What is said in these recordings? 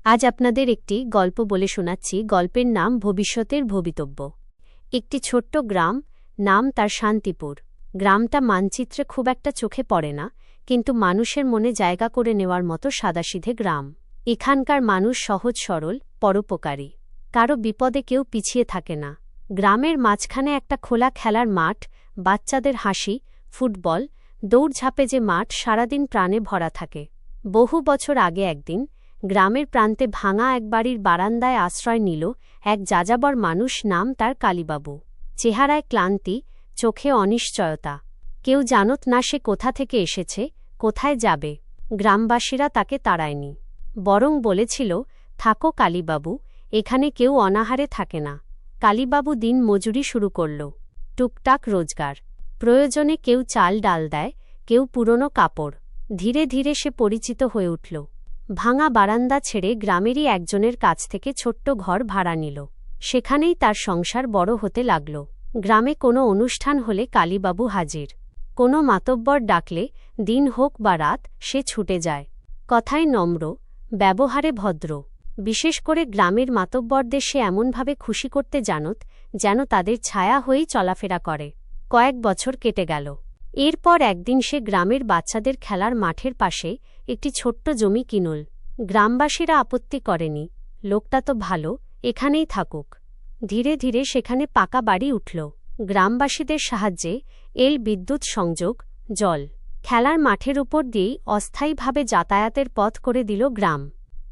আজ আপনাদের একটি গল্প বলে শোনাচ্ছি। গল্পের নাম ভবিষ্যতের ভবিতব্য। একটি ছোট্ট গ্রাম, নাম তার শান্তিপুর। গ্রামটা মানচিত্রে খুব একটা চোখে পড়ে না, কিন্তু মানুষের মনে জায়গা করে নেওয়ার মতো সাদাসিধে গ্রাম। এখানকার মানুষ সহজ সরল, পরোপকারী। কারো বিপদে কেউ পিছিয়ে থাকে না। গ্রামের মাঝখানে একটা খোলা খেলার মাঠ, বাচ্চাদের হাসি, ফুটবল, দৌড়ঝাঁপে যে মাঠ সারাদিন প্রাণে ভরা থাকে। বহু বছর আগে একদিন গ্রামের প্রান্তে ভাঙা এক বাড়ির বারান্দায় আশ্রয় নিল এক যাযাবর মানুষ, নাম তার কালীবাবু। চেহারায় ক্লান্তি, চোখে অনিশ্চয়তা। কেউ জানত না সে কোথা থেকে এসেছে, কোথায় যাবে। গ্রামবাসীরা তাকে তাড়ায়নি, বরং বলেছিল, থাকো কালীবাবু, এখানে কেউ অনাহারে থাকে না। কালীবাবু দিন মজুরি শুরু করল। টুকটাক রোজগার, প্রয়োজনে কেউ চাল ডাল দেয়, কেউ পুরনো কাপড়। ধীরে ধীরে সে পরিচিত হয়ে উঠল। ভাঙা বারান্দা ছেড়ে গ্রামেরই একজনের কাছ থেকে ছোট্ট ঘর ভাড়া নিল। সেখানেই তার সংসার বড় হতে লাগল। গ্রামে কোনো অনুষ্ঠান হলে কালীবাবু হাজির। কোনো মাতব্বর ডাকলে, দিন হোক বা রাত, সে ছুটে যায়। কথায় নম্র, ব্যবহারে ভদ্র। বিশেষ করে গ্রামের মাতব্বরদের সে এমনভাবে খুশি করতে জানত, যেন তাদের ছায়া হয়েই চলাফেরা করে। কয়েক বছর কেটে গেল। এরপর একদিন সে গ্রামের বাচ্চাদের খেলার মাঠের পাশে একটি ছোট্ট জমি কিনল। গ্রামবাসীরা আপত্তি করেনি, লোকটা তো ভালো, এখানেই থাকুক। ধীরে ধীরে সেখানে পাকা বাড়ি উঠল। গ্রামবাসীদের সাহায্যে এল বিদ্যুৎ সংযোগ, জল। খেলার মাঠের উপর দিয়েই অস্থায়ীভাবে যাতায়াতের পথ করে দিল গ্রাম।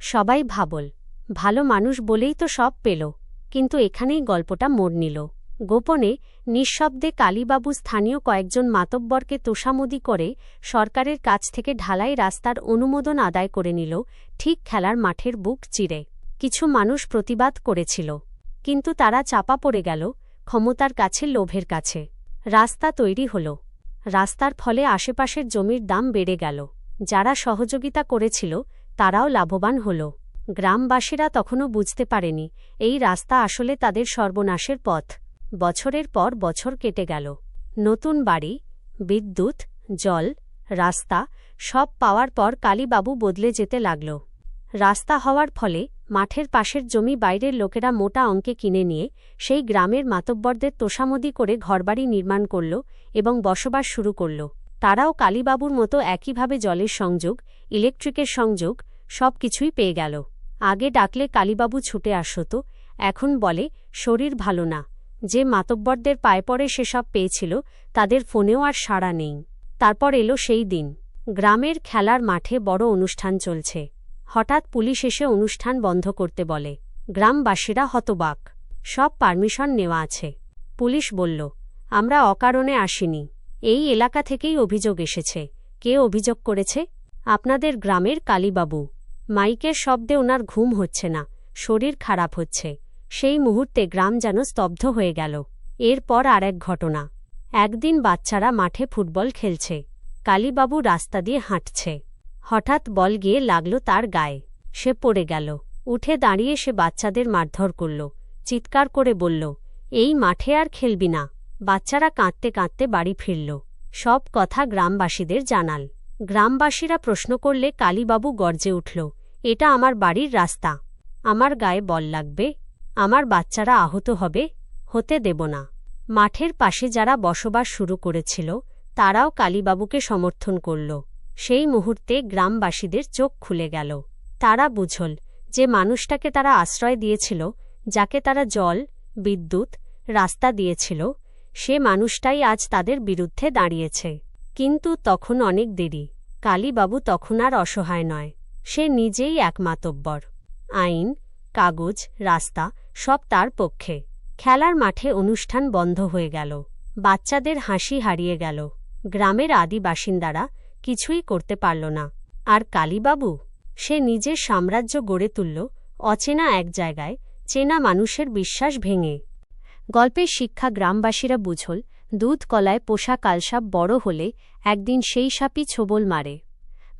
সবাই ভাবল, ভালো মানুষ বলেই তো সব পেল। কিন্তু এখানেই গল্পটা মোড় নিল। গোপনে, নিঃশব্দে কালীবাবু স্থানীয় কয়েকজন মাতব্বরকে তোষামোদি করে সরকারের কাছ থেকে ঢালাই রাস্তার অনুমোদন আদায় করে নিল, ঠিক খেলার মাঠের বুক চিরে। কিছু মানুষ প্রতিবাদ করেছিল, কিন্তু তারা চাপা পড়ে গেল ক্ষমতার কাছে, লোভের কাছে। রাস্তা তৈরি হল। রাস্তার ফলে আশেপাশের জমির দাম বেড়ে গেল। যারা সহযোগিতা করেছিল তারাও লাভবান হল। গ্রামবাসীরা তখনও বুঝতে পারেনি এই রাস্তা আসলে তাদের সর্বনাশের পথ। বছরের পর বছর কেটে গেল। নতুন বাড়ি, বিদ্যুৎ, জল, রাস্তা সব পাওয়ার পর কালীবাবু বদলে যেতে লাগল। রাস্তা হওয়ার ফলে মাঠের পাশের জমি বাইরের লোকেরা মোটা অঙ্কে কিনে নিয়ে সেই গ্রামের মাতব্বরদের তোষামোদি করে ঘরবাড়ি নির্মাণ করল এবং বসবাস শুরু করল। তারাও কালীবাবুর মতো একইভাবে জলের সংযোগ, ইলেকট্রিকের সংযোগ, সব কিছুই পেয়ে গেল। আগে ডাকলে কালীবাবু ছুটে আসত, এখন বলে, শরীর ভালো না। যে মাতব্বরদের পায়ে পড়ে সেসব পেয়েছিল, তাদের ফোনেও আর সাড়া নেই। তারপর এলো সেই দিন। গ্রামের খেলার মাঠে বড় অনুষ্ঠান চলছে। হঠাৎ পুলিশ এসে অনুষ্ঠান বন্ধ করতে বলে। গ্রামবাসীরা হতবাক। সব পারমিশন নেওয়া আছে। পুলিশ বলল, আমরা অকারণে আসিনি। এই এলাকা থেকেই অভিযোগ এসেছে। কে অভিযোগ করেছে? আপনাদের গ্রামের কালীবাবু। মাইকের শব্দে ওনার ঘুম হচ্ছে না, শরীর খারাপ হচ্ছে। সেই মুহূর্তে গ্রাম যেন স্তব্ধ হয়ে গেল। এরপর আরেক ঘটনা। একদিন বাচ্চারা মাঠে ফুটবল খেলছে। কালীবাবু রাস্তা দিয়ে হাঁটছে। হঠাৎ বল গিয়ে লাগল তার গায়ে। সে পড়ে গেল। উঠে দাঁড়িয়ে সে বাচ্চাদের মারধর করল। চিৎকার করে বলল, এই মাঠে আর খেলবি না। বাচ্চারা কাঁদতে কাঁদতে বাড়ি ফিরল। সব কথা গ্রামবাসীদের জানাল। গ্রামবাসীরা প্রশ্ন করলে কালীবাবু গর্জে উঠল, এটা আমার বাড়ির রাস্তা। আমার গায়ে বল লাগবে, আমার বাচ্চারা আহত হবে, হতে দেব না। মাঠের পাশে যারা বসবাস শুরু করেছিল তারাও কালীবাবুকে সমর্থন করল। সেই মুহূর্তে গ্রামবাসীদের চোখ খুলে গেল। তারা বুঝল যে মানুষটাকে তারা আশ্রয় দিয়েছিল, যাকে তারা জল, বিদ্যুৎ, রাস্তা দিয়েছিল, সে মানুষটাই আজ তাদের বিরুদ্ধে দাঁড়িয়েছে। কিন্তু তখন অনেক দেরি। কালীবাবু তখন আর অসহায় নয়। সে নিজেই এক মাতব্বর। আইন, কাগজ, রাস্তা সব তার পক্ষে। খেলার মাঠে অনুষ্ঠান বন্ধ হয়ে গেল। বাচ্চাদের হাসি হারিয়ে গেল। গ্রামের আদি বাসিন্দারা কিছুই করতে পারল না। আর কালীবাবু? সে নিজের সাম্রাজ্য গড়ে তুলল অচেনা এক জায়গায়, চেনা মানুষের বিশ্বাস ভেঙে। গল্পের শিক্ষা, গ্রামবাসীরা বুঝল, দুধ কলায় পোষা কালসাপ বড় হলে একদিন সেই সাপই ছোবল মারে।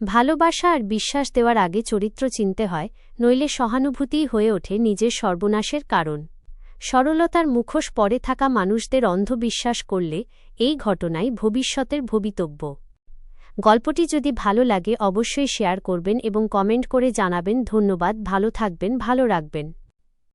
ভালোবাসা আর বিশ্বাস দেওয়ার আগে চরিত্র চিনতে হয়, নইলে সহানুভূতিই হয়ে ওঠে নিজের সর্বনাশের কারণ। সরলতার মুখোশ পরে থাকা মানুষদের অন্ধবিশ্বাস করলে এই ঘটনাই ভবিষ্যতের ভবিতব্য। গল্পটি যদি ভালো লাগে অবশ্যই শেয়ার করবেন এবং কমেন্ট করে জানাবেন। ধন্যবাদ। ভালো থাকবেন, ভালো রাখবেন।